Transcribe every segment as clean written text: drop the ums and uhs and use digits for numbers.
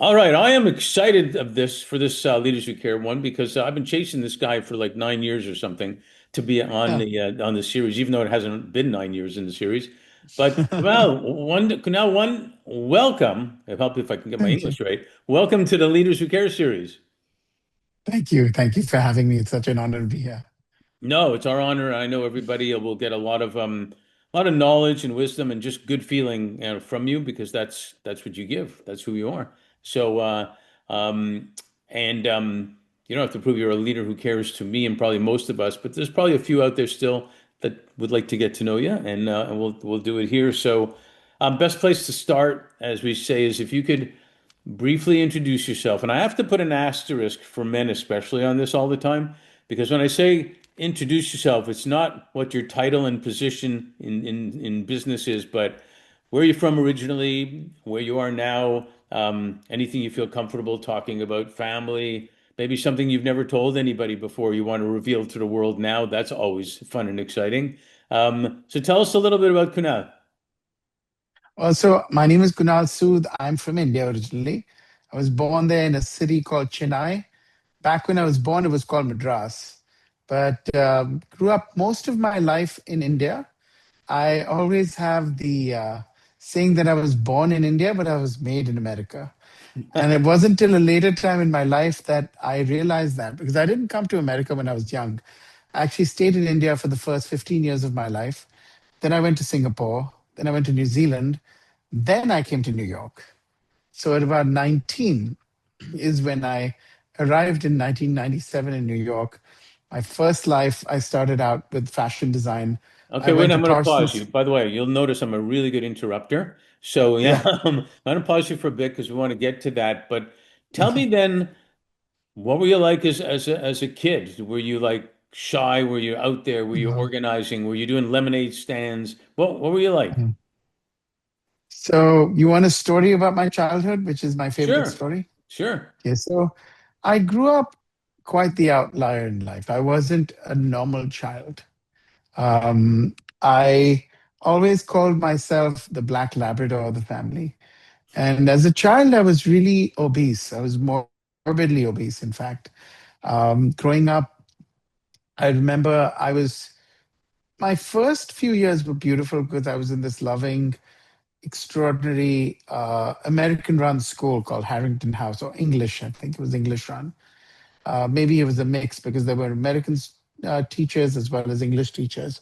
All right, I am excited of this for this Leaders Who Care one because I've been chasing this guy for like 9 years or something to be Yeah. on the series, even though it hasn't been 9 years in the series. But Kunal, welcome. Help if I can get my Thank you. English right. Welcome to the Leaders Who Care series. Thank you. Thank you for having me. It's such an honor to be here. No, it's our honor. I know everybody will get a lot of knowledge and wisdom and just good feeling, from you because that's what you give. That's who you are. So, um, and you don't have to prove you're a leader who cares to me and probably most of us, but there's probably a few out there still that would like to get to know you, and we'll do it here. So, best place to start, as we say, is if you could briefly introduce yourself. And I have to put an asterisk for men, especially on this all the time, because when I say introduce yourself, it's not what your title and position in business is, but where you're from originally, where you are now, anything you feel comfortable talking about, family, maybe something you've never told anybody before you want to reveal to the world now. That's always fun and exciting. So tell us a little bit about Kunal. Also, my name is Kunal Sood. I'm from India originally. I was born there in a city called Chennai. Back when I was born, it was called Madras. But grew up most of my life in India. I always have the saying that I was born in India, but I was made in America. And it wasn't till a later time in my life that I realized that because I didn't come to America when I was young. I actually stayed in India for the first 15 years of my life. Then I went to Singapore. Then I went to New Zealand. Then I came to New York. So at about 19 is when I arrived in 1997 in New York. My first life, I started out with fashion design. Okay, I wait, went to I'm going to pause you. Parsons. By the way, you'll notice I'm a really good interrupter. So, yeah, Yeah. I'm going to pause you for a bit because we want to get to that. But tell me Okay. then, what were you like as a kid? Were you like shy? Were you out there? Were you No. organizing? Were you doing lemonade stands? What were you like? Mhm. So you want a story about my childhood, which is my favorite Sure, story? sure. Okay, so I grew up quite the outlier in life. I wasn't a normal child. I always called myself the Black Labrador of the family. And as a child, I was really obese. I was morbidly obese, in fact. Growing up, I remember my first few years were beautiful because I was in this loving, extraordinary American run school called Harrington House, or English, I think it was English run. Maybe it was a mix because there were American teachers as well as English teachers.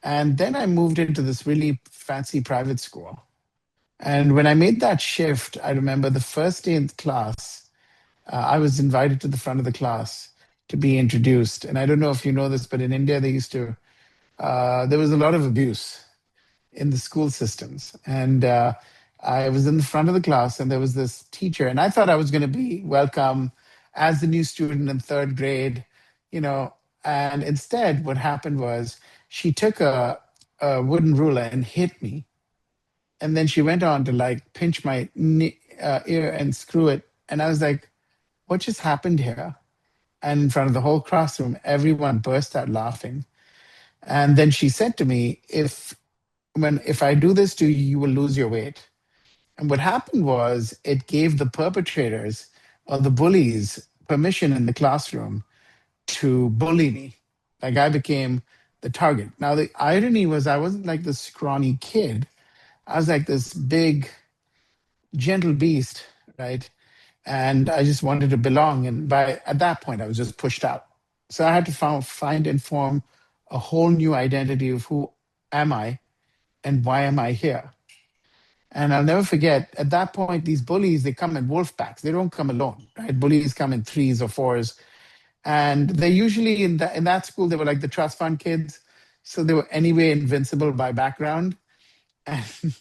And then I moved into this really fancy private school. And when I made that shift, I remember the first day in class, I was invited to the front of the class to be introduced. And I don't know if you know this, but in India, there was a lot of abuse in the school systems. And I was in the front of the class, and there was this teacher, and I thought I was going to be welcome as the new student in third grade, you know. And instead, what happened was she took a wooden ruler and hit me. And then she went on to like pinch my ear and screw it. And I was like, what just happened here? And in front of the whole classroom, everyone burst out laughing. And then she said to me, if I do this to you, you will lose your weight. And what happened was it gave the perpetrators or the bullies permission in the classroom to bully me. Like I became the target. Now the irony was I wasn't like this scrawny kid. I was like this big, gentle beast, right? And I just wanted to belong. And by at that point, I was just pushed out. So I had to find and form a whole new identity of who am I and why am I here. And I'll never forget, at that point, these bullies, they come in wolf packs. They don't come alone, right? Bullies come in threes or fours. And they usually, in that school, they were like the trust fund kids. So they were anyway invincible by background. And,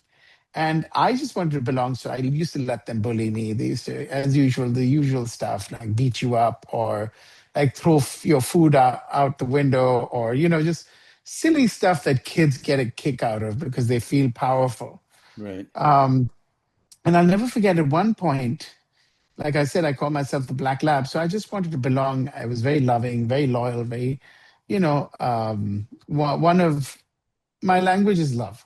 and I just wanted to belong. So I used to let them bully me. They used to, as usual, the usual stuff like beat you up or like throw your food out the window or, just silly stuff that kids get a kick out of because they feel powerful. Right. Um, and I'll never forget at one point, like I said, I call myself the Black Lab. So I just wanted to belong. I was very loving, very loyal, very, one of my language is love,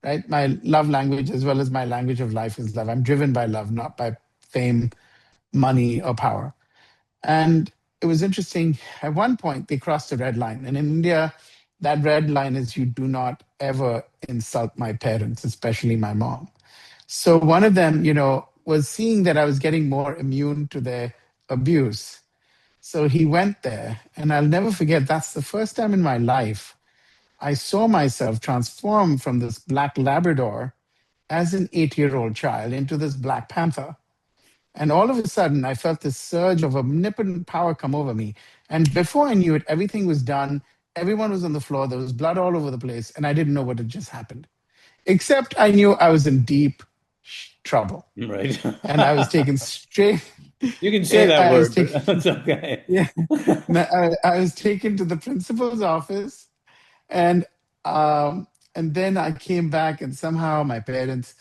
right? My love language, as well as my language of life, is love. I'm driven by love, not by fame, money, or power. And it was interesting. At one point, they crossed a red line. And in India, that red line is you do not ever insult my parents, especially my mom. So one of them, was seeing that I was getting more immune to their abuse. So he went there. And I'll never forget, that's the first time in my life I saw myself transform from this black Labrador as an 8-year-old child into this Black Panther. And all of a sudden, I felt this surge of omnipotent power come over me. And before I knew it, everything was done. Everyone was on the floor. There was blood all over the place. And I didn't know what had just happened, except I knew I was in deep trouble. Right. And I was taken straight, You can say that I was word, taken, but that's okay. yeah, I was taken to the principal's office. And, um, and then I came back, and somehow my parents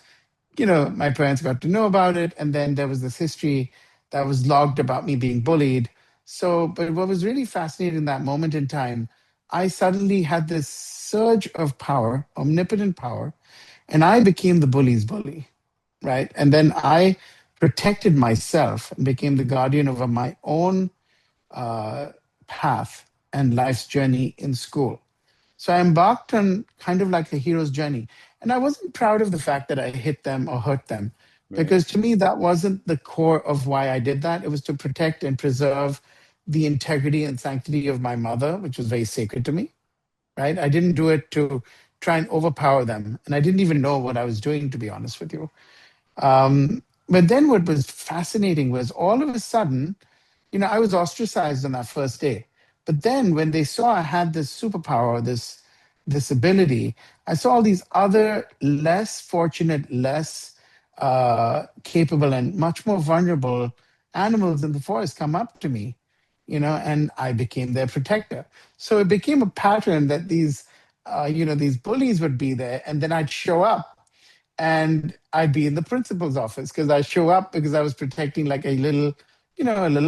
got to know about it. And then there was this history that was logged about me being bullied. So, but what was really fascinating in that moment in time, I suddenly had this surge of power, omnipotent power, and I became the bully's bully, right? And then I protected myself and became the guardian over my own uh, path and life's journey in school. So I embarked on kind of like a hero's journey. And I wasn't proud of the fact that I hit them or hurt them, Right. because to me, that wasn't the core of why I did that. It was to protect and preserve the integrity and sanctity of my mother, which was very sacred to me, right? I didn't do it to try and overpower them. And I didn't even know what I was doing, to be honest with you. But then what was fascinating was all of a sudden, I was ostracized on that first day. But then when they saw I had this superpower, this ability, I saw all these other less fortunate, less capable, and much more vulnerable animals in the forest come up to me, and I became their protector. So it became a pattern that these bullies would be there, and then I'd show up and I'd be in the principal's office because I show up because I was protecting like a little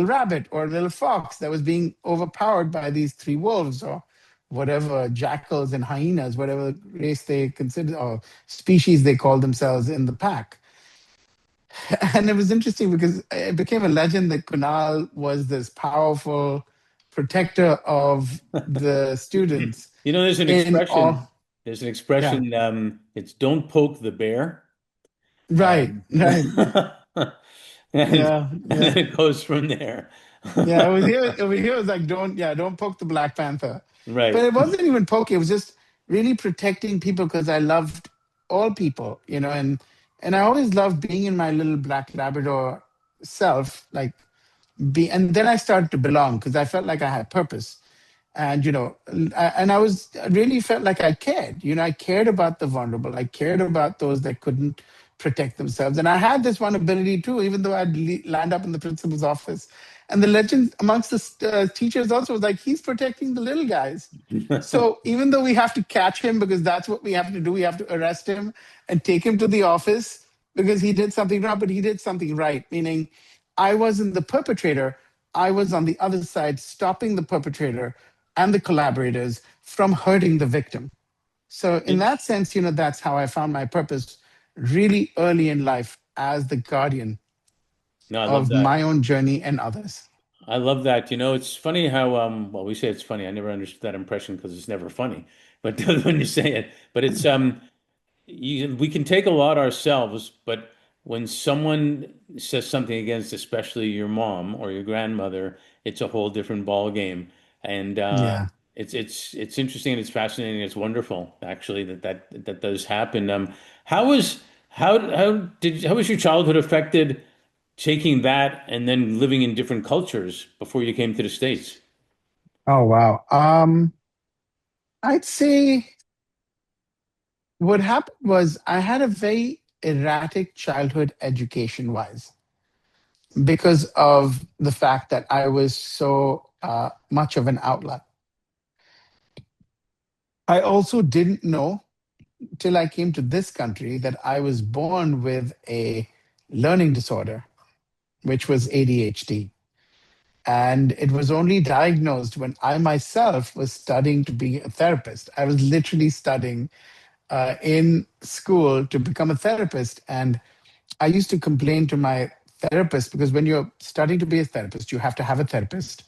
rabbit or a little fox that was being overpowered by these three wolves or whatever jackals and hyenas, whatever race they consider or species they call themselves in the pack. And it was interesting because it became a legend that Kunal was this powerful protector of the students There's an in expression. all. There's an Yeah, expression. It's "don't poke the bear," right, um, right. and Yeah, and then yeah. it goes from there. Yeah, over here it was like don't poke the Black Panther. But Right. it wasn't even poking, it was just really protecting people because I loved all people, and I always loved being in my little black Labrador self, like and then I started to belong because I felt like I had purpose. And I really felt like I cared. I cared about the vulnerable. I cared about those that couldn't protect themselves. And I had this one ability too, even though I'd land up in the principal's office. And the legend amongst the teachers also was like, he's protecting the little guys. So even though we have to catch him because that's what we have to do, we have to arrest him and take him to the office because he did something wrong, but he did something right, meaning I wasn't the perpetrator. I was on the other side, stopping the perpetrator and the collaborators from hurting the victim. So, in It- that sense, that's how I found my purpose really early in life as the guardian no, I love of that. my own journey and others. I love that. It's funny how well, we say it's funny. I never understood that impression because it's never funny. But when you say it, but it's we can take a lot ourselves, but when someone says something against, especially your mom or your grandmother, it's a whole different ball game. And Yeah. it's interesting and it's fascinating. It's wonderful, actually, that does happen. How was how was your childhood affected taking that and then living in different cultures before you came to the States? Oh, wow. I'd say what happened was I had a very erratic childhood education wise because of the fact that I was so much of an outlier. I also didn't know till I came to this country that I was born with a learning disorder, which was ADHD. And it was only diagnosed when I myself was studying to be a therapist. I was literally studying in school to become a therapist. And I used to complain to my therapist, because when you're studying to be a therapist, you have to have a therapist.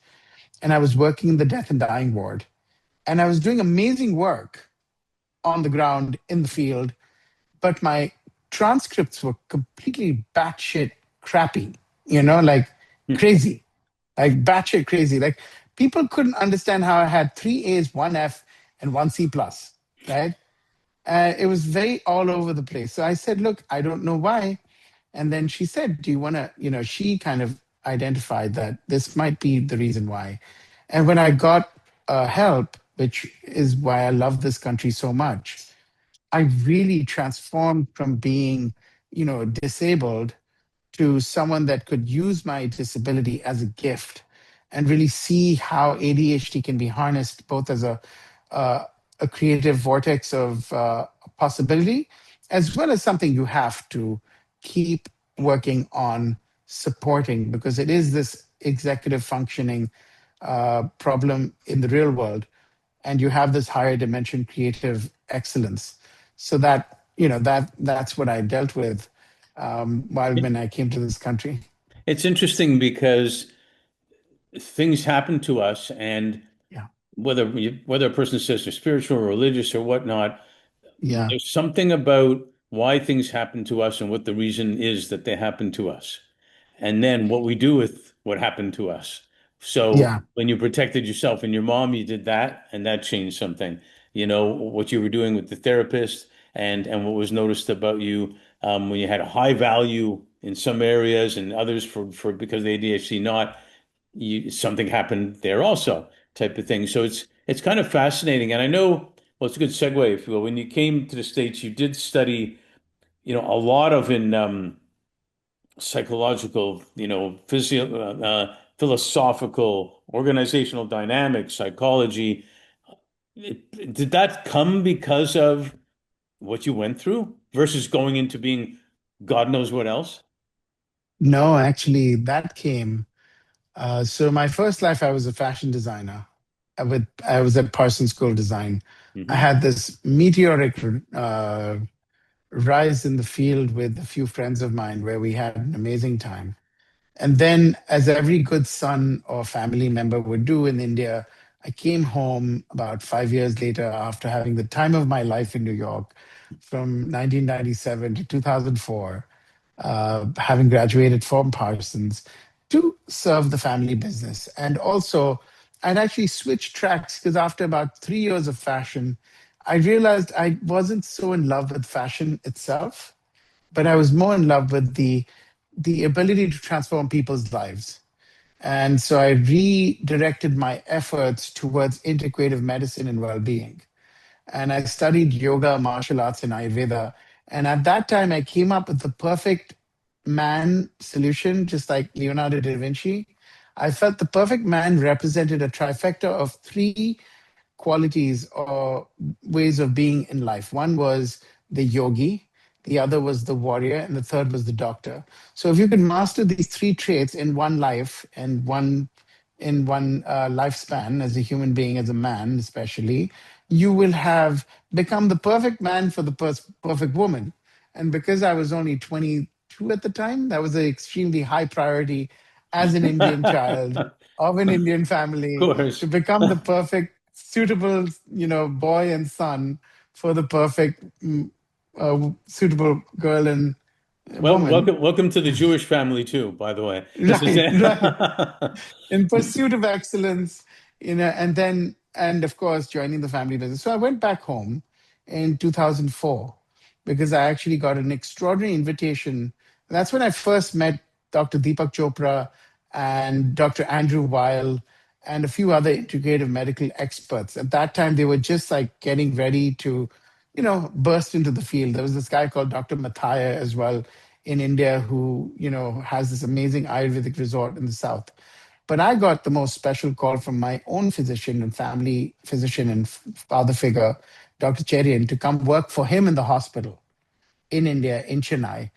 And I was working in the death and dying ward, and I was doing amazing work on the ground in the field, but my transcripts were completely batshit crappy, like crazy, like batshit crazy. Like people couldn't understand how I had three A's, one F, and one C plus, right? It was very all over the place. So I said, look, I don't know why. And then she said, do you want to, she kind of identified that this might be the reason why. And when I got help, which is why I love this country so much, I really transformed from being, disabled to someone that could use my disability as a gift and really see how ADHD can be harnessed both as uh, a creative vortex of possibility, as well as something you have to keep working on supporting, because it is this executive functioning problem in the real world, and you have this higher dimension creative excellence. So that's what I dealt with while It, when I came to this country. it's interesting because things happen to us, and Yeah, whether a person says they're spiritual or religious or whatnot, yeah, there's something about why things happen to us and what the reason is that they happen to us, and then what we do with what happened to us. So yeah, when you protected yourself and your mom, you did that, and that changed something. What you were doing with the therapist, and what was noticed about you, when you had a high value in some areas and others for because of the ADHD not, something happened there also, type of thing. So it's kind of fascinating. And I know, well, it's a good segue, if you will. When you came to the States, you did study, a lot of in psychological, philosophical, organizational dynamics, psychology. Did that come because of what you went through versus going into being God knows what else? no, actually that came. So my first life, I was a fashion designer. I was at Parsons School of Design. I Hmm. had this meteoric uh, rise in the field with a few friends of mine, where we had an amazing time. And then, as every good son or family member would do in India, I came home about 5 years later after having the time of my life in New York from 1997 to 2004, having graduated from Parsons to serve the family business. And also, I'd actually switched tracks because after about 3 years of fashion, I realized I wasn't so in love with fashion itself, but I was more in love with the ability to transform people's lives. And so I redirected my efforts towards integrative medicine and well-being. And I studied yoga, martial arts, and Ayurveda. And at that time, I came up with the perfect man solution, just like Leonardo da Vinci. I felt the perfect man represented a trifecta of three qualities or ways of being in life. One was the yogi, the other was the warrior, and the third was the doctor. So if you could master these three traits in one life and one lifespan as a human being, as a man especially, you will have become the perfect man for the perfect woman. And because I was only 22 at the time, that was an extremely high priority as an Indian child Of of an Indian family to course. become the perfect, suitable, boy and son for the perfect, suitable girl and Well, woman. welcome to the Jewish family too, by the way. This is Right, right. In pursuit of excellence, and of course, joining the family business. So I went back home in 2004 because I actually got an extraordinary invitation. That's when I first met Dr. Deepak Chopra and Dr. Andrew Weil and a few other integrative medical experts. At that time, they were just like getting ready to, burst into the field. There was this guy called Dr. Mathaya as well in India who, has this amazing Ayurvedic resort in the south. But I got the most special call from my own physician and family physician and father figure, Dr. Cherian, to come work for him in the hospital in India, in Chennai,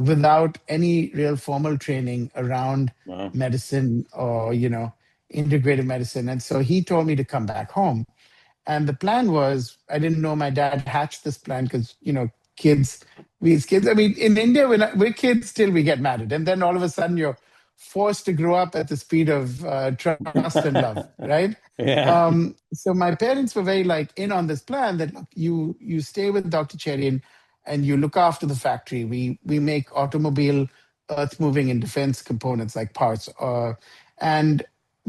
without any real formal training around Wow. medicine or, integrative medicine. And so he told me to come back home. And the plan was, I didn't know my dad hatched this plan because, kids we as kids. I mean, in India, when we're kids, still we get married, and then all of a sudden you're forced to grow up at the speed of trust and love, right? Yeah. So my parents were very like in on this plan that look, you stay with Dr. Cherian, and you look after the factory. We make automobile, earth moving, and defense components like parts, and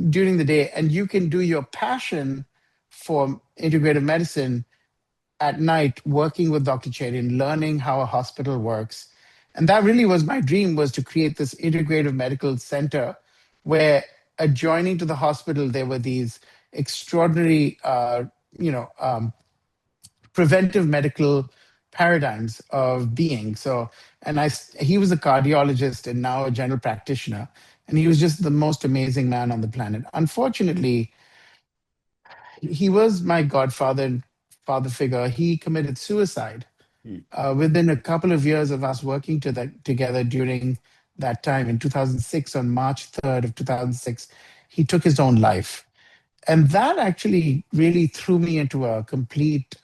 during the day, and you can do your passion for integrative medicine at night working with Dr. Cherian, learning how a hospital works. And that really was my dream, was to create this integrative medical center where adjoining to the hospital, there were these extraordinary, you know, preventive medical paradigms of being. So, he was a cardiologist and now a general practitioner. And he was just the most amazing man on the planet. Unfortunately, he was my godfather and father figure. He committed suicide Hmm. within a couple of years of us working together during that time in 2006, on March 3rd of 2006, he took his own life. And that actually really threw me into a complete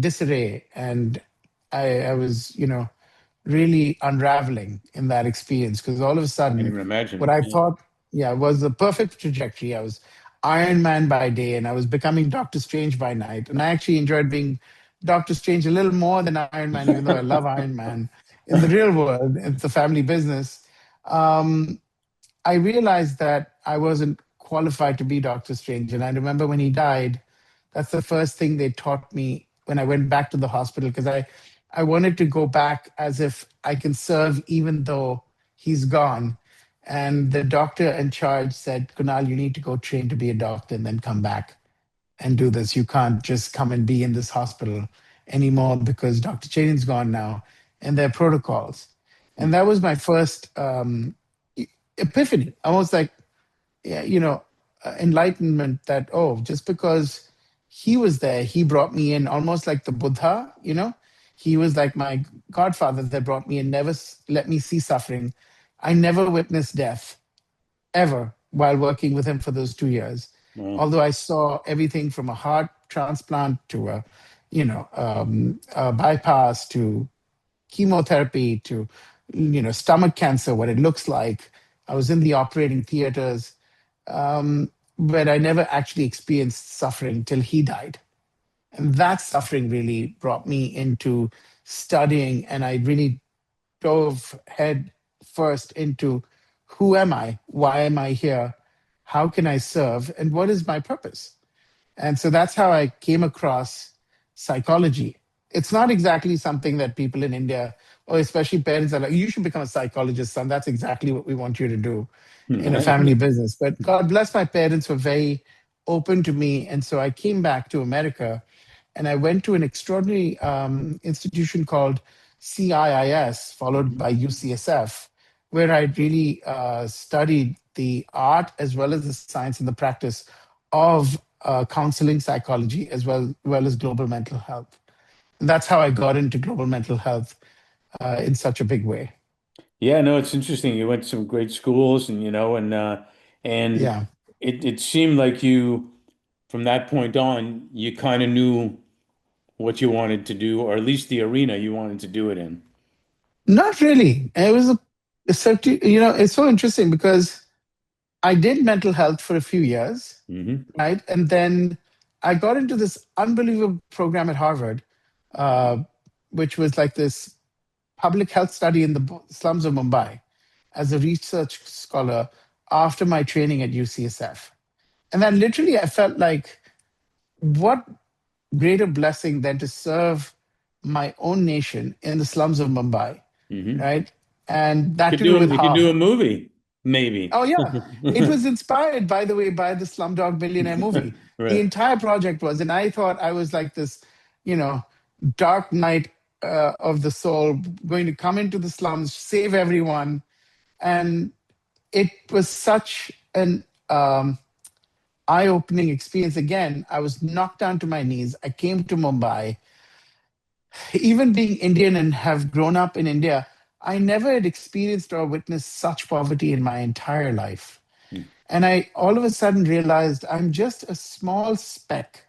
disarray. And I was, really unraveling in that experience because all of a I can sudden, even what imagine. I Yeah. thought, yeah, was the perfect trajectory. I was Iron Man by day and I was becoming Doctor Strange by night. And I actually enjoyed being Doctor Strange a little more than Iron Man, even though I love Iron Man. In the real world, it's a family business. Um, I realized that I wasn't qualified to be Doctor Strange. And I remember when he died, that's the first thing they taught me when I went back to the hospital, because I wanted to go back as if I can serve even though he's gone. And the doctor in charge said, Kunal, you need to go train to be a doctor and then come back and do this. You can't just come and be in this hospital anymore because Dr. Cherian's gone now and there are protocols. And that was my first epiphany. Almost like, yeah, enlightenment that, oh, just because he was there, he brought me in almost like the Buddha, he was like my godfather that brought me in, never let me see suffering. I never witnessed death ever while working with him for those 2 years. Wow. Although I saw everything from a heart transplant to a bypass to chemotherapy to stomach cancer, what it looks like. I was in the operating theaters, but I never actually experienced suffering till he died. And that suffering really brought me into studying, and I really dove head first into who am I? Why am I here? How can I serve? And what is my purpose? And so that's how I came across psychology. It's not exactly something that people in India, or especially parents, are like, you should become a psychologist, son. That's exactly what we want you to do in a family business. But God bless, my parents were very open to me. And so I came back to America and I went to an extraordinary institution called CIIS, followed Mhm. by UCSF, where I really studied the art as well as the science and the practice of counseling psychology as well as global mental health. And that's how I got into global mental health in such a big way. Yeah, no, it's interesting. You went to some great schools and Yeah. it seemed like you from that point on, you kind of knew what you wanted to do, or at least the arena you wanted to do it in. Not really. It was it's so interesting because I did mental health for a few years, Hmm. right? And then I got into this unbelievable program at Harvard, uh, which was like this public health study in the slums of Mumbai as a research scholar after my training at UCSF. And then literally I felt like, what greater blessing than to serve my own nation in the slums of Mumbai, Hmm. right? And that Could too do with you could do a half. movie, maybe. Oh yeah, it was inspired, by the way, by the Slumdog Millionaire movie. The Right. entire project was, and I thought I was like this, you know, dark knight of the soul, going to come into the slums, save everyone, and it was such an eye-opening experience. Again, I was knocked down to my knees. I came to Mumbai, even being Indian and have grown up in India. I never had experienced or witnessed such poverty in my entire life. And I all of a sudden realized I'm just a small speck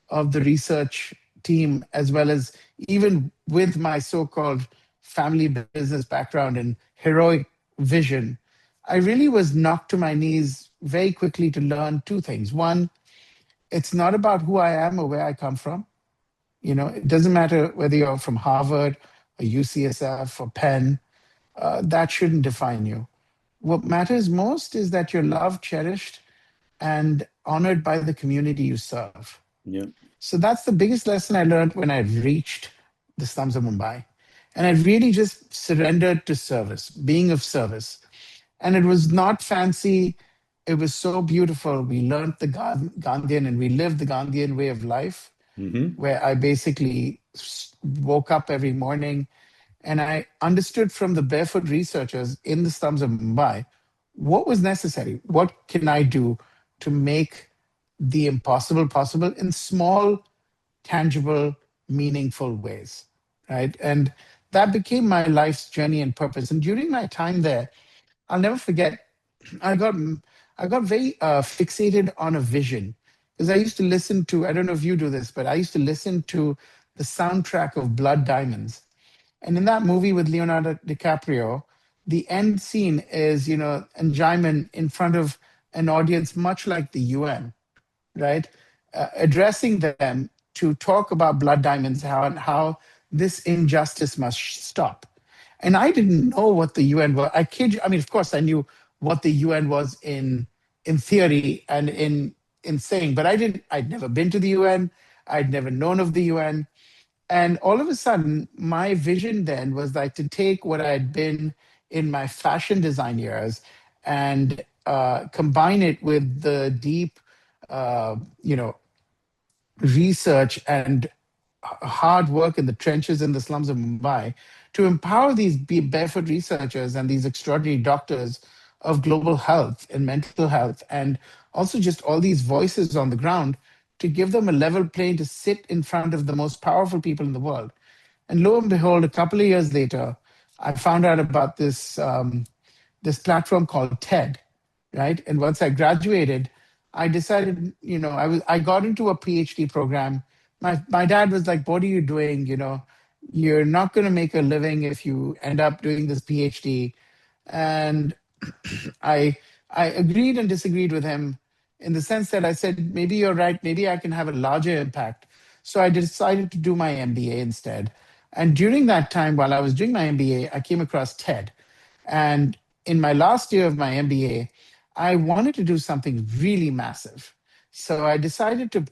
of the research team, as well as even with my so-called family business background and heroic vision, I really was knocked to my knees very quickly to learn two things. One, it's not about who I am or where I come from. It doesn't matter whether you're from Harvard or UCSF or Penn, that shouldn't define you. What matters most is that you're loved, cherished, and honored by the community you serve. Yeah. So that's the biggest lesson I learned when I reached the slums of Mumbai. And I really just surrendered to service, being of service. And it was not fancy. It was so beautiful. We learned the Gandhian and we lived the Gandhian way of life, Hmm. where I basically woke up every morning and I understood from the barefoot researchers in the slums of Mumbai what was necessary. What can I do to make the impossible possible in small, tangible, meaningful ways, right? And that became my life's journey and purpose. And during my time there, I'll never forget. I got I got very fixated on a vision because I used to listen to. I don't know if you do this, but I used to listen to the soundtrack of Blood Diamonds, and in that movie with Leonardo DiCaprio, the end scene is enjoyment in front of an audience, much like the UN, right? Addressing them to talk about blood diamonds, how this injustice must stop. And I didn't know what the UN was. I kid you. I mean, of course, I knew what the UN was in theory and in saying, but I didn't. I'd never been to the UN. I'd never known of the UN. And all of a sudden, my vision then was like to take what I had been in my fashion design years and combine it with the deep, uh, you know, research and hard work in the trenches in the slums of Mumbai to empower these barefoot researchers and these extraordinary doctors of global health and mental health, and also just all these voices on the ground to give them a level plane to sit in front of the most powerful people in the world. And lo and behold, a couple of years later, I found out about this platform called TED, right? And once I graduated, I decided, I got into a PhD program. My dad was like, "What are you doing? You're not going to make a living if you end up doing this PhD." And I I agreed and disagreed with him in the sense that I said, maybe you're right, maybe I can have a larger impact. So I decided to do my MBA instead. And during that time, while I was doing my MBA, I came across TED. And in my last year of my MBA, I wanted to do something really massive. So I decided to,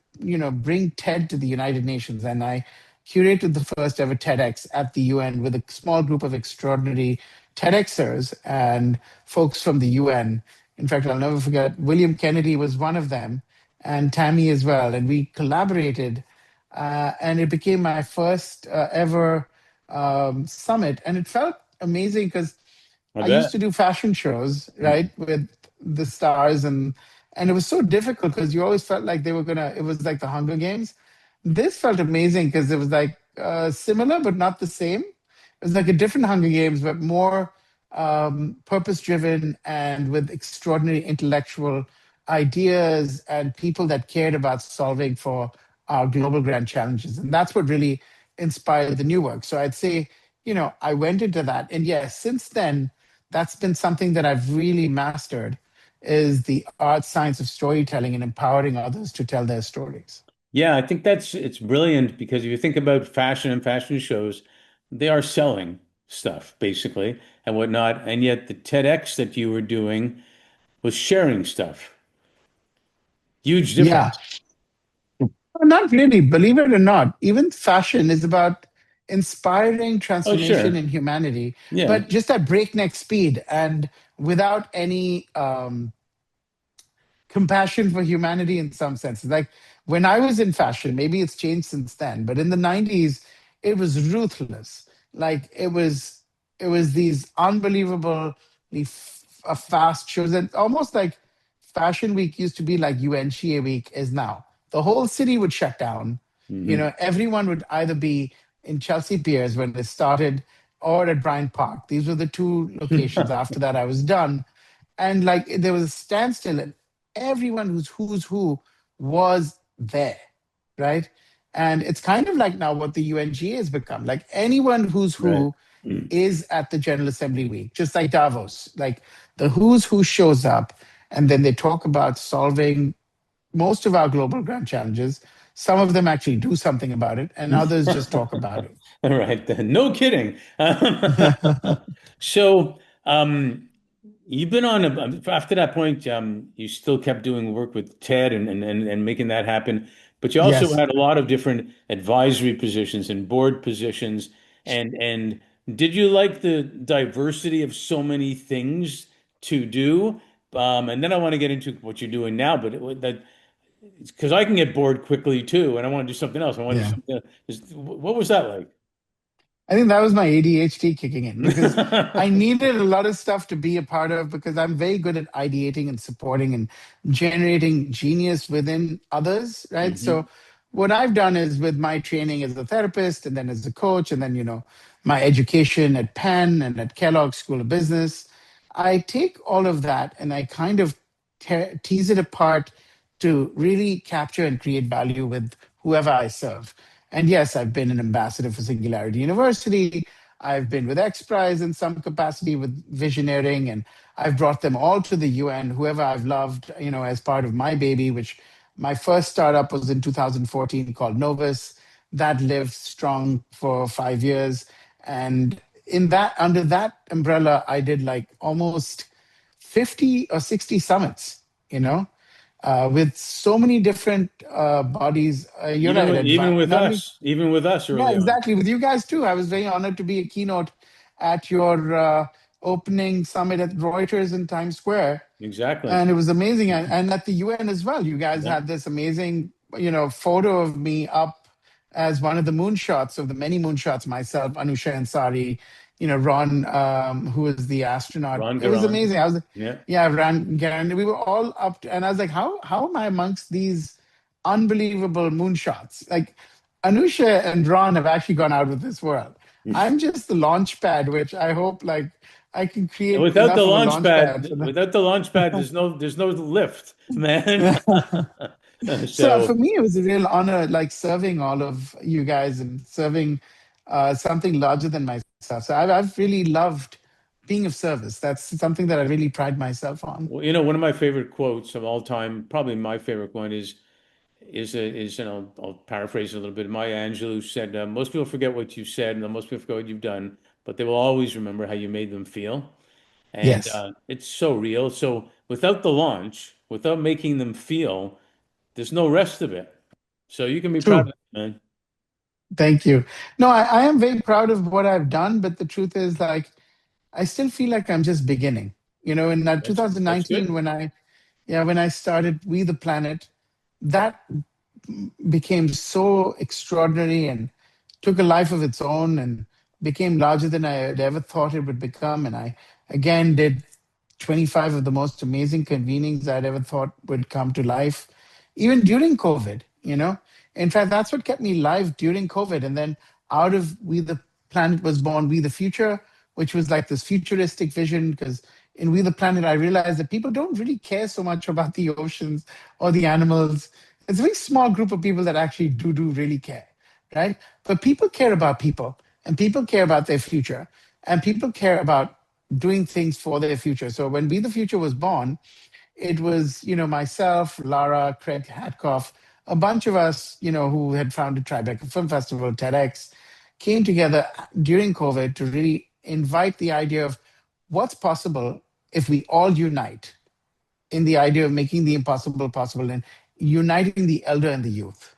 bring TED to the United Nations, and I curated the first ever TEDx at the UN with a small group of extraordinary TEDxers and folks from the UN. In fact, I'll never forget, William Kennedy was one of them, and Tammy as well. And we collaborated, and it became my first ever summit. And it felt amazing because I I used bet. to do fashion shows, right, with the stars, and it was so difficult because you always felt like they were gonna. It was like the Hunger Games. This felt amazing because it was like similar but not the same. It was like a different Hunger Games, but more purpose driven and with extraordinary intellectual ideas and people that cared about solving for our global grand challenges. And that's what really inspired the new work. So I'd say, I went into that. And yes, since then, that's been something that I've really mastered is the art science of storytelling and empowering others to tell their stories. Yeah, I think it's brilliant because if you think about fashion and fashion shows, they are selling stuff basically and whatnot. And yet the TEDx that you were doing was sharing stuff. Huge Yeah, difference. not really, believe it or not. Even fashion is about inspiring Oh, transformation sure. in humanity, Yeah. but just at breakneck speed and without any compassion for humanity in some senses. Like when I was in fashion, maybe it's changed since then, but in the 90s, it was ruthless. Like it was these unbelievably fast shows, and almost like Fashion Week used to be like UNCA Week is now. The whole city would shut down. Hmm. Everyone would either be in Chelsea Piers when it started or at Bryant Park. These were the two locations. After that, I was done. And like there was a standstill, and everyone who's who was there, right? And it's kind of like now what the UNGA has become. Like anyone who's Right. who is at the General Assembly week, just like Davos. Like the who's who shows up, and then they talk about solving most of our global grand challenges. Some of them actually do something about it, and others just talk about it. All right then. No kidding. So, you've been on after that point, you still kept doing work with Ted and making that happen, but you also Yes. had a lot of different advisory positions and board positions. And did you like the diversity of so many things to do? And then I want to get into what you're doing now, but that because I can get bored quickly too, and I want to do something else. I want to do Yeah. something else. What was that like? I think that was my ADHD kicking in because I needed a lot of stuff to be a part of because I'm very good at ideating and supporting and generating genius within others, right? Hmm. So what I've done is with my training as a therapist and then as a coach and then my education at Penn and at Kellogg School of Business, I take all of that and I kind of tease it apart to really capture and create value with whoever I serve. And yes, I've been an ambassador for Singularity University. I've been with X Prize in some capacity with visioneering, and I've brought them all to the UN, whoever I've loved, as part of my baby, which my first startup was in 2014 called Novus. That lived strong for 5 years. And under that umbrella, I did like almost 50 or 60 summits, you know, with so many different bodies. You're right, Even with us yeah, early on. exactly. With you guys too. I was very honored to be a keynote at your opening summit at Reuters in Times Square, Exactly. and it was amazing. And at the UN as well, you guys Yeah. had this amazing, photo of me up as one of the moonshots of the many moonshots. Myself, Anusha Ansari, Ron, who was the astronaut. Ron It was Garan. amazing. I was, Yeah. yeah, Ron Garen. We were all up, and I was like, how am I amongst these unbelievable moonshots? Like Anusha and Ron have actually gone out of this world. I'm just the launch pad, which I hope like I can And create enough of a launch pad for them. without the launch pad, there's no lift, man. So So for me, it was a real honor, like serving all of you guys and serving something larger than myself. So I've really loved being of service. That's something that I really pride myself on. well, one of my favorite quotes of all time, probably my favorite one is I'll paraphrase it a little bit. Maya Angelou said, "Most people forget what you said, and most people forget what you've done, but they will always remember how you made them feel." And Yes, it's so real. So without the launch, without making them feel, there's no rest of it. So you can be proud of true. it, man. Thank you. No, I am very proud of what I've done, but the truth is, like, I still feel like I'm just beginning. In That's 2019, good. when I started We the Planet, that became so extraordinary and took a life of its own and became larger than I had ever thought it would become. And I again did 25 of the most amazing convenings I'd ever thought would come to life, even during COVID. In fact, that's what kept me live during COVID. And then out of We the Planet was born We the Future, which was like this futuristic vision. Because in We the Planet, I realized that people don't really care so much about the oceans or the animals. It's a very small group of people that actually do really care, right? But people care about people, and people care about their future, and people care about doing things for their future. So when Be the Future was born, it was, myself, Lara, Craig Hadkoff, a bunch of us, who had founded Tribeca Film Festival, TEDx, came together during COVID to really invite the idea of what's possible if we all unite in the idea of making the impossible possible and uniting the elder and the youth.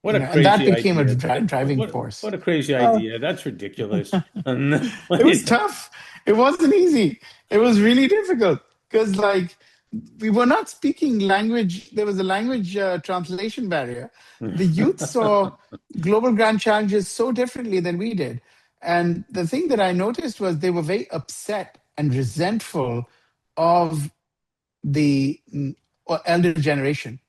What a And that crazy became a idea. driving force. What a crazy Uh, idea. That's ridiculous. it was tough. It wasn't easy. It was really difficult because, like, we were not speaking language. There was a language translation barrier. The youth saw global grand challenges so differently than we did. And the thing that I noticed was they were very upset and resentful of the elder generation.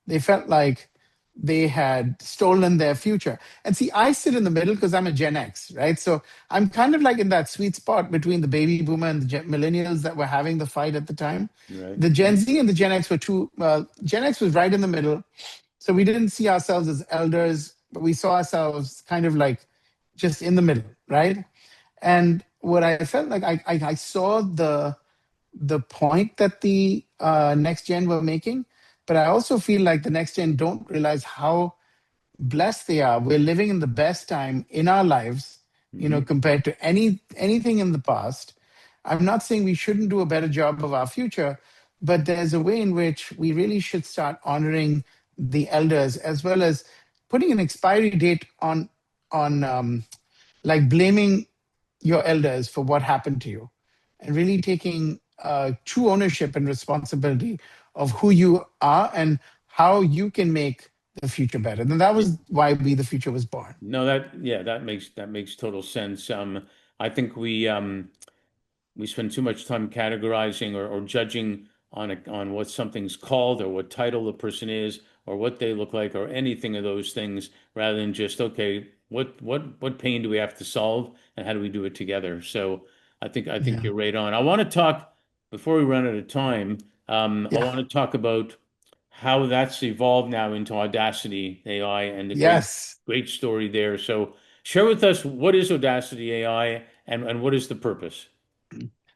They felt like they had stolen their future. And see, I sit in the middle because I'm a Gen X, right? So I'm kind of like in that sweet spot between the baby boomer and the millennials that were having the fight at the time. Right. The Gen Z and the Gen X were two, Gen X was right in the middle. So we didn't see ourselves as elders. but we saw ourselves kind of like just in the middle, right? And what I felt like I saw the point that the next gen were making, but I also feel like the next gen don't realize how blessed they are. We're living in the best time in our lives, Hmm. compared to anything in the past. I'm not saying we shouldn't do a better job of our future, but there's a way in which we really should start honoring the elders, as well as putting an expiry date on like blaming your elders for what happened to you, and really taking true ownership and responsibility of who you are and how you can make the future better. And that Yeah. was why We the Future was born. No, yeah, that makes total sense. I think we spend too much time categorizing or judging on what something's called or what title the person is or what they look like or anything of those things, rather than just, okay, what pain do we have to solve and how do we do it together? So I think Yeah. you're right on. I want to talk before we run out of time. I Yeah. want to talk about how that's evolved now into Audacity AI and the Yes. great story there. So share with us, what is Audacity AI and what is the purpose?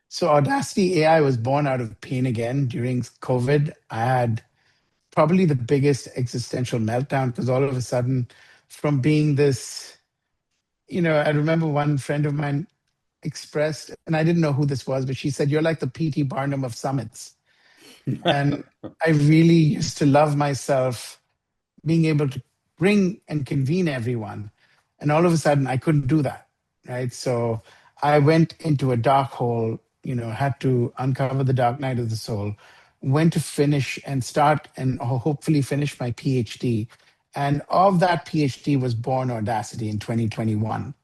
So Audacity AI was born out of pain again during COVID. I had probably the biggest existential meltdown because all of a sudden, from being this, I remember one friend of mine expressed, and I didn't know who this was, but she said, "You're like the P.T. Barnum of summits." And I really used to love myself being able to bring and convene everyone. And all of a sudden, I couldn't do that. Right. So I went into a dark hole, had to uncover the dark night of the soul, went to finish and start and hopefully finish my PhD. And of that PhD was born Audacity in 2021.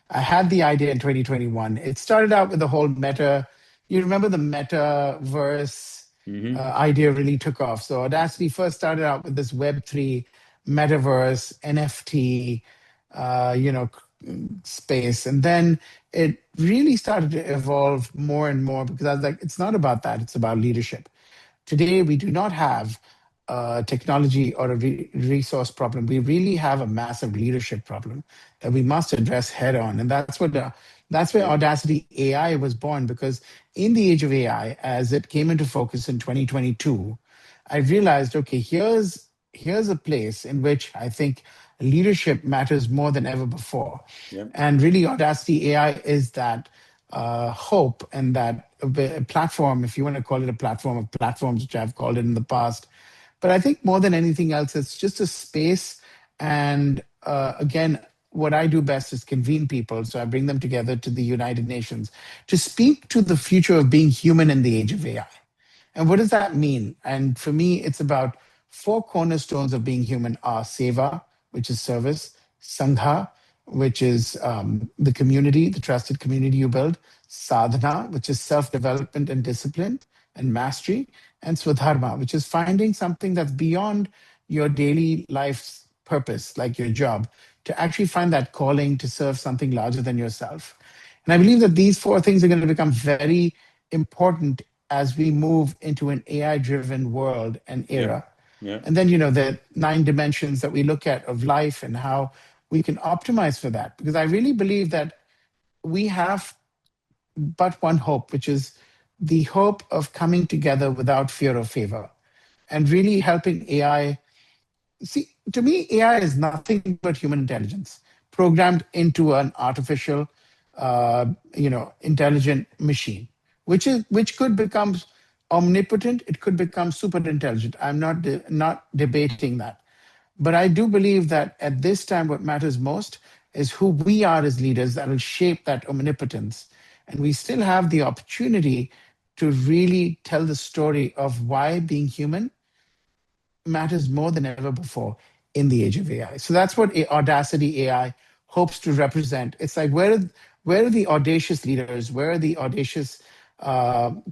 I had the idea in 2021. It started out with the whole meta. You remember the metaverse Hmm. idea really took off. So Audacity first started out with this Web3 metaverse NFT, space, and then it really started to evolve more and more because I was like, it's not about that. It's about leadership. Today, we do not have a technology or a resource problem. We really have a massive leadership problem that we must address head on, and that's where Yeah. Audacity AI was born. Because in the age of AI, as it came into focus in 2022, I realized, okay, here's a place in which I think leadership matters more than ever before, Yeah. and really, Audacity AI is that hope and that platform, if you want to call it a platform of platforms, which I've called it in the past. But I think more than anything else, it's just a space. And again, what I do best is convene people. So I bring them together to the United Nations to speak to the future of being human in the age of AI. And what does that mean? And for me, it's about four cornerstones of being human are seva, which is service, sangha, which is the community, the trusted community you build, sadhana, which is self-development and discipline and mastery, and swadharma, which is finding something that's beyond your daily life's purpose, like your job, to actually find that calling to serve something larger than yourself. And I believe that these four things are going to become very important as we move into an AI driven world and Yeah. era. Yeah. And then, the 9 dimensions that we look at of life and how we can optimize for that. Because I really believe that we have but one hope, which is the hope of coming together without fear or favor and really helping AI. See, to me, AI is nothing but human intelligence programmed into an artificial, intelligent machine, which could become omnipotent. It could become super intelligent. I'm not debating that, but I do believe that at this time, what matters most is who we are as leaders that will shape that omnipotence, and we still have the opportunity to really tell the story of why being human matters more than ever before in the age of AI. So that's what Audacity AI hopes to represent. It's like where are the audacious leaders? Where are the audacious,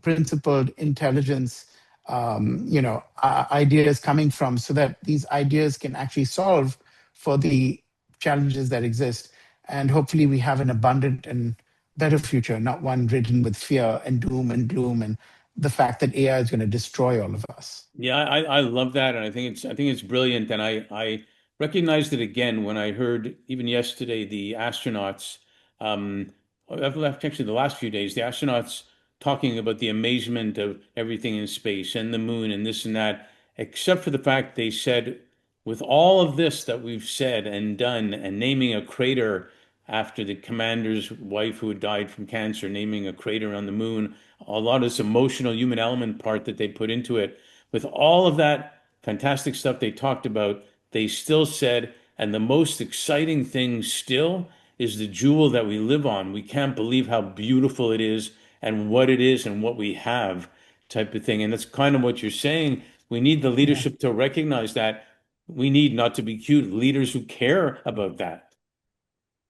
principled intelligence, ideas coming from, so that these ideas can actually solve for the challenges that exist, and hopefully we have an abundant and better future, not one ridden with fear and doom and gloom and the fact that AI is going to destroy all of us. Yeah, I love that, and I think it's brilliant, and I recognized it again when I heard even yesterday the astronauts, um, actually the last few days, the astronauts talking about the amazement of everything in space and the moon and this and that, except for the fact they said, with all of this that we've said and done, and naming a crater after the commander's wife who had died from cancer, naming a crater on the moon, a lot of this emotional human element part that they put into it, with all of that fantastic stuff they talked about, they still said, and the most exciting thing still is the jewel that we live on. We can't believe how beautiful it is and what it is and what we have, type of thing. And that's kind of what you're saying. We need the Yeah. leadership to recognize that. We need, not to be cute, leaders who care about that.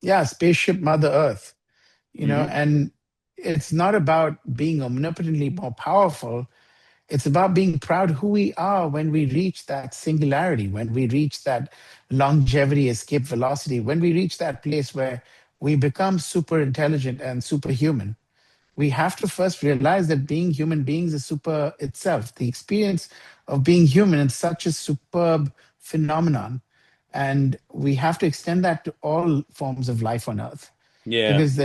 Yeah, spaceship Mother Earth, Hmm. and it's not about being omnipotently more powerful. It's about being proud who we are when we reach that singularity, when we reach that longevity, escape velocity, when we reach that place where we become super intelligent and superhuman. We have to first realize that being human beings is super itself. The experience of being human is such a superb phenomenon. And we have to extend that to all forms of life on Earth Yeah. because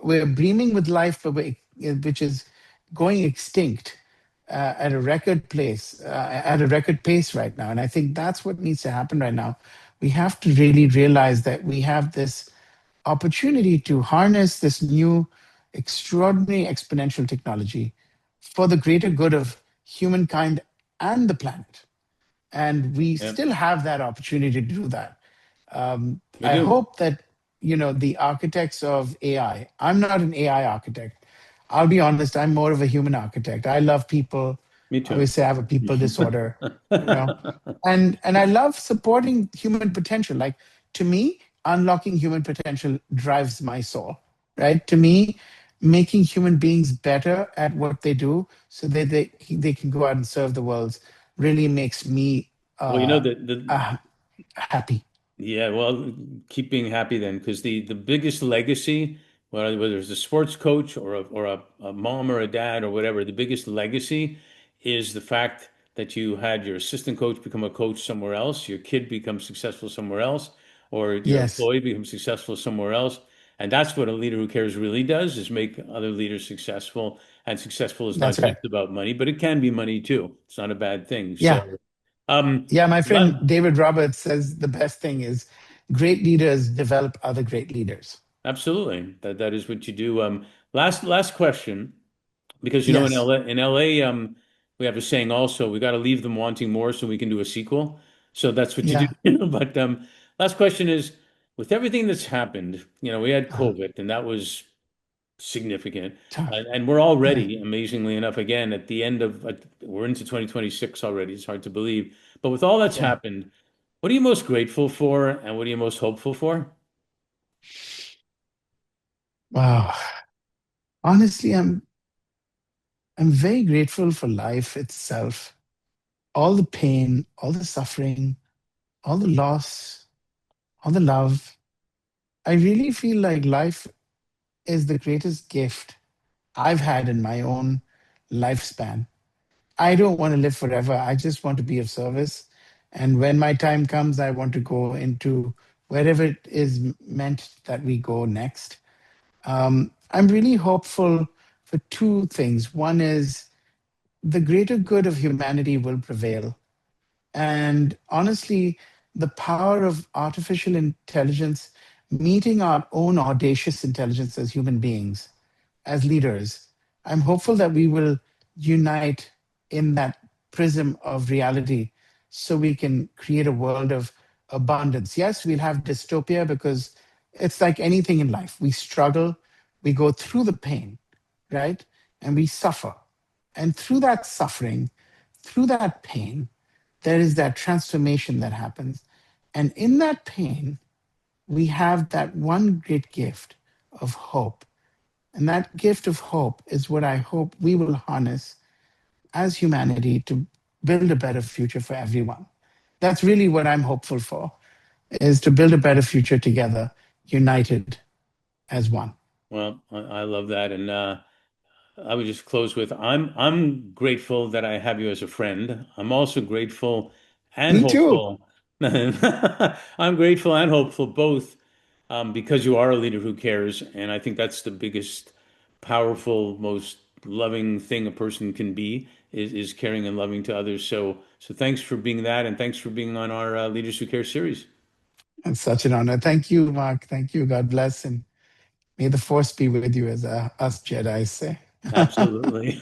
we're brimming with life, but which is going extinct at a record place, at a record pace right now. And I think that's what needs to happen right now. We have to really realize that we have this opportunity to harness this new extraordinary exponential technology for the greater good of humankind and the planet. And we Yeah. still have that opportunity to do that. We I do. hope that the architects of AI. I'm not an AI architect. I'll be honest. I'm more of a human architect. I love people. Me I too. always say I have a people disorder. You know, and I love supporting human potential. Like to me, unlocking human potential drives my soul. Right? To me, making human beings better at what they do, so that they can go out and serve the world, really makes me Well, uh, the uh happy. yeah, well, keep being happy then, because the biggest legacy, whether it's a sports coach or a mom or a dad or whatever, the biggest legacy is the fact that you had your assistant coach become a coach somewhere else, your kid becomes successful somewhere else, or your Yes, employee becomes successful somewhere else. And that's what a leader who cares really does, is make other leaders successful. And successful is not that's right. just about money, but it can be money too. It's not a bad thing. Yeah. So, um, Yeah, my friend la- David Roberts says the best thing is great leaders develop other great leaders. absolutely. That is what you do. Last question, because in Yes. LA, we have a saying also, we got to leave them wanting more so we can do a sequel. So that's what you Yeah. do. But last question is, with everything that's happened, we had Uh, COVID, and that was significant. tough. And we're Yeah. already, amazingly enough, again, at the end of, we're into 2026 already. It's hard to believe. But with all that's Yeah. happened, what are you most grateful for, and what are you most hopeful for? Wow. Honestly, I'm very grateful for life itself. All the pain, all the suffering, all the loss, all the love. I really feel like life is the greatest gift I've had in my own lifespan. I don't want to live forever. I just want to be of service. And when my time comes, I want to go into wherever it is meant that we go next. I'm really hopeful for two things. One is the greater good of humanity will prevail. And honestly, the power of artificial intelligence meeting our own audacious intelligence as human beings, as leaders, I'm hopeful that we will unite in that prism of reality so we can create a world of abundance. Yes, we'll have dystopia because it's like anything in life. We struggle, we go through the pain, right? And we suffer. And through that suffering, through that pain, there is that transformation that happens. And in that pain, we have that one great gift of hope. And that gift of hope is what I hope we will harness as humanity to build a better future for everyone. That's really what I'm hopeful for, is to build a better future together, united as one. Well, I love that, and I would just close with I'm grateful that I have you as a friend. I'm also grateful and Me too. hopeful I'm grateful and hopeful both, because you are a leader who cares, and I think that's the biggest, powerful, most loving thing a person can be is caring and loving to others. So thanks for being that, and thanks for being on our Leaders Who Care series. It's such an honor. Thank you, Mark. Thank you. God bless. And may the force be with you, as us Jedi say. Absolutely.